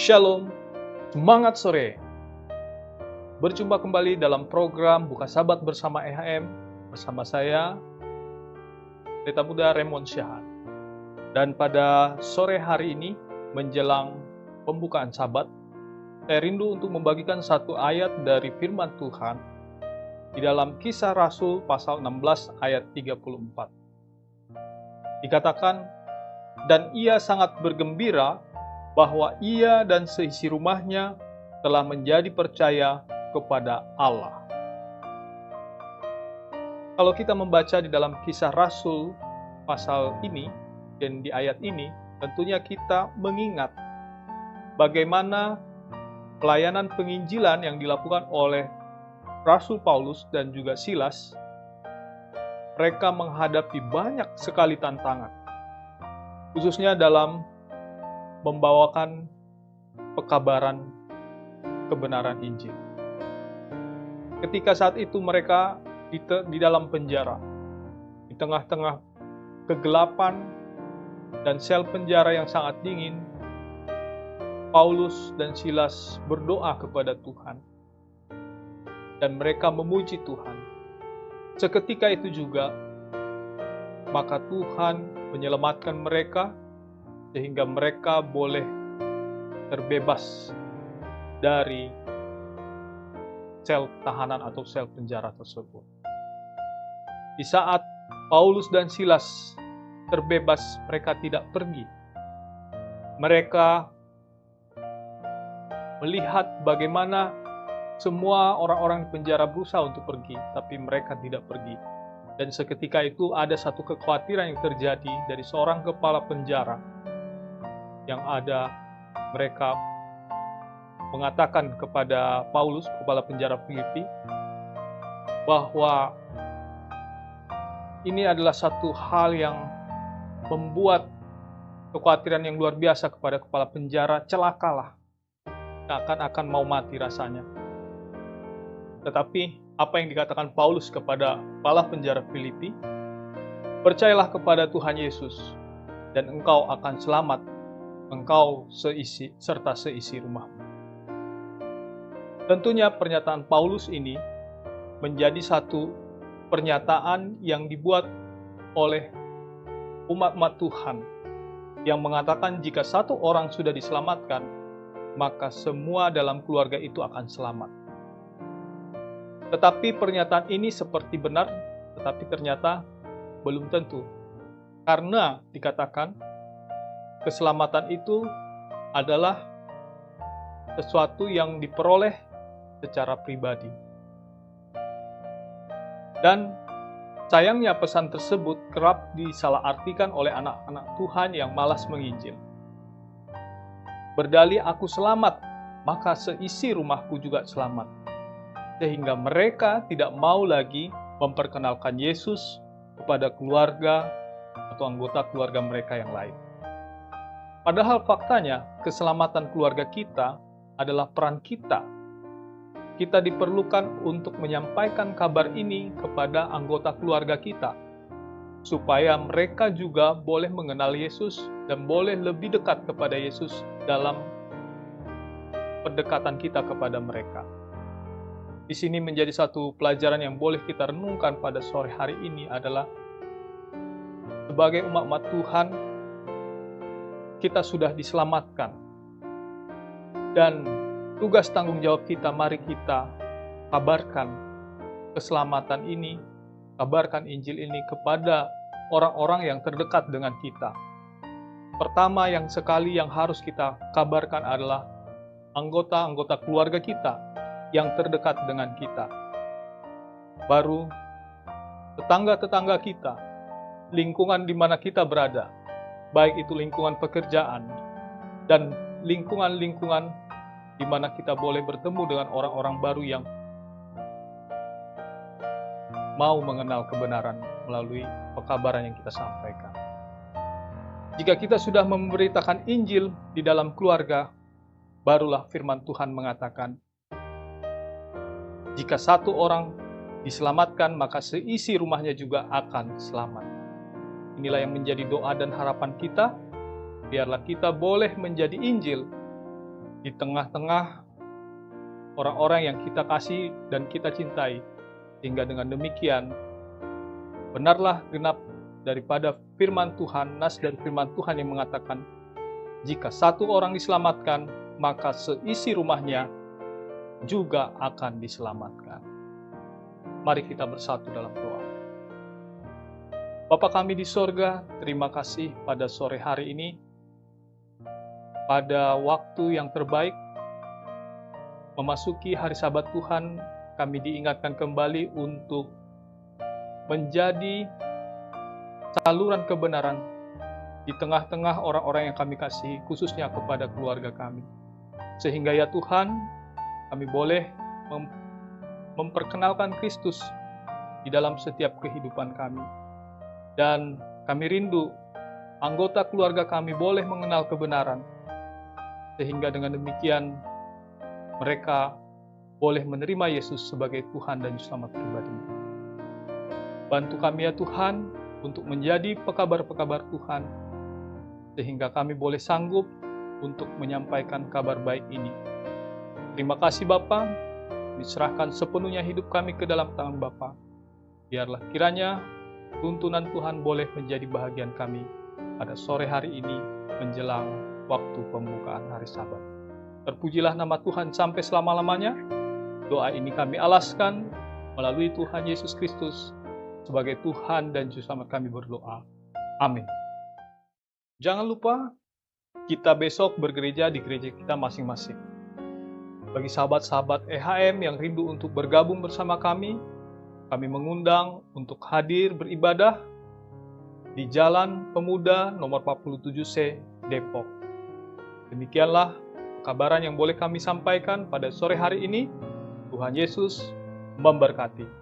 Shalom, semangat sore. Berjumpa kembali dalam program Buka Sabat bersama EHM, bersama saya, Pendeta Muda Raymond Syahat. Dan pada sore hari ini, menjelang pembukaan Sabat, saya rindu untuk membagikan satu ayat dari firman Tuhan di dalam Kisah Rasul pasal 16 ayat 34. Dikatakan, dan ia sangat bergembira bahwa ia dan seisi rumahnya telah menjadi percaya kepada Allah. Kalau kita membaca di dalam Kisah Rasul pasal ini dan di ayat ini, tentunya kita mengingat bagaimana pelayanan penginjilan yang dilakukan oleh Rasul Paulus dan juga Silas. Mereka menghadapi banyak sekali tantangan, khususnya dalam membawakan pekabaran kebenaran Injil. Ketika saat itu mereka di dalam penjara, di tengah-tengah kegelapan dan sel penjara yang sangat dingin, Paulus dan Silas berdoa kepada Tuhan, dan mereka memuji Tuhan. Seketika itu juga, maka Tuhan menyelamatkan mereka, sehingga mereka boleh terbebas dari sel tahanan atau sel penjara tersebut. Di saat Paulus dan Silas terbebas, mereka tidak pergi. Mereka melihat bagaimana semua orang-orang di penjara berusaha untuk pergi, tapi mereka tidak pergi. Dan seketika itu ada satu kekhawatiran yang terjadi dari seorang kepala penjara yang ada. Mereka mengatakan kepada Paulus, kepala penjara Filipi, bahwa ini adalah satu hal yang membuat kekhawatiran yang luar biasa kepada kepala penjara. Celakalah, akan mau mati rasanya. Tetapi apa yang dikatakan Paulus kepada kepala penjara Filipi, percayalah kepada Tuhan Yesus dan engkau akan selamat, engkau serta seisi rumahmu. Tentunya pernyataan Paulus ini menjadi satu pernyataan yang dibuat oleh umat-umat Tuhan yang mengatakan jika satu orang sudah diselamatkan, maka semua dalam keluarga itu akan selamat. Tetapi pernyataan ini seperti benar, tetapi ternyata belum tentu. Karena dikatakan keselamatan itu adalah sesuatu yang diperoleh secara pribadi. Dan sayangnya pesan tersebut kerap disalahartikan oleh anak-anak Tuhan yang malas menginjil. Berdalih aku selamat, maka seisi rumahku juga selamat. Sehingga mereka tidak mau lagi memperkenalkan Yesus kepada keluarga atau anggota keluarga mereka yang lain. Padahal faktanya, keselamatan keluarga kita adalah peran kita. Kita diperlukan untuk menyampaikan kabar ini kepada anggota keluarga kita, supaya mereka juga boleh mengenal Yesus dan boleh lebih dekat kepada Yesus dalam pendekatan kita kepada mereka. Di sini menjadi satu pelajaran yang boleh kita renungkan pada sore hari ini adalah, sebagai umat-umat Tuhan, kita sudah diselamatkan. Dan tugas tanggung jawab kita, mari kita kabarkan keselamatan ini, kabarkan Injil ini kepada orang-orang yang terdekat dengan kita. Pertama yang harus kita kabarkan adalah anggota-anggota keluarga kita yang terdekat dengan kita. Baru tetangga-tetangga kita, lingkungan di mana kita berada, baik itu lingkungan pekerjaan dan lingkungan-lingkungan di mana kita boleh bertemu dengan orang-orang baru yang mau mengenal kebenaran melalui pekabaran yang kita sampaikan. Jika kita sudah memberitakan Injil di dalam keluarga, barulah firman Tuhan mengatakan, jika satu orang diselamatkan, maka seisi rumahnya juga akan selamat. Inilah yang menjadi doa dan harapan kita, biarlah kita boleh menjadi Injil di tengah-tengah orang-orang yang kita kasih dan kita cintai. Sehingga dengan demikian, benarlah genap daripada firman Tuhan, nas dari firman Tuhan yang mengatakan, jika satu orang diselamatkan, maka seisi rumahnya juga akan diselamatkan. Mari kita bersatu dalam doa. Bapa kami di sorga, terima kasih pada sore hari ini, pada waktu yang terbaik, memasuki hari Sabat Tuhan, kami diingatkan kembali untuk menjadi saluran kebenaran di tengah-tengah orang-orang yang kami kasih, khususnya kepada keluarga kami. Sehingga ya Tuhan, kami boleh memperkenalkan Kristus di dalam setiap kehidupan kami. Dan kami rindu anggota keluarga kami boleh mengenal kebenaran, sehingga dengan demikian mereka boleh menerima Yesus sebagai Tuhan dan Selamat pribadinya. Bantu kami ya Tuhan untuk menjadi pekabar-pekabar Tuhan, sehingga kami boleh sanggup untuk menyampaikan kabar baik ini. Terima kasih Bapa, diserahkan sepenuhnya hidup kami ke dalam tangan Bapa. Biarlah kiranya tuntunan Tuhan boleh menjadi bahagian kami pada sore hari ini menjelang waktu pembukaan hari Sabat. Terpujilah nama Tuhan sampai selama-lamanya. Doa ini kami alaskan melalui Tuhan Yesus Kristus sebagai Tuhan dan Juru Selamat kami berdoa. Amin. Jangan lupa, kita besok bergereja di gereja kita masing-masing. Bagi sahabat-sahabat EHM yang rindu untuk bergabung bersama kami mengundang untuk hadir beribadah di Jalan Pemuda nomor 47C, Depok. Demikianlah kabaran yang boleh kami sampaikan pada sore hari ini. Tuhan Yesus memberkati.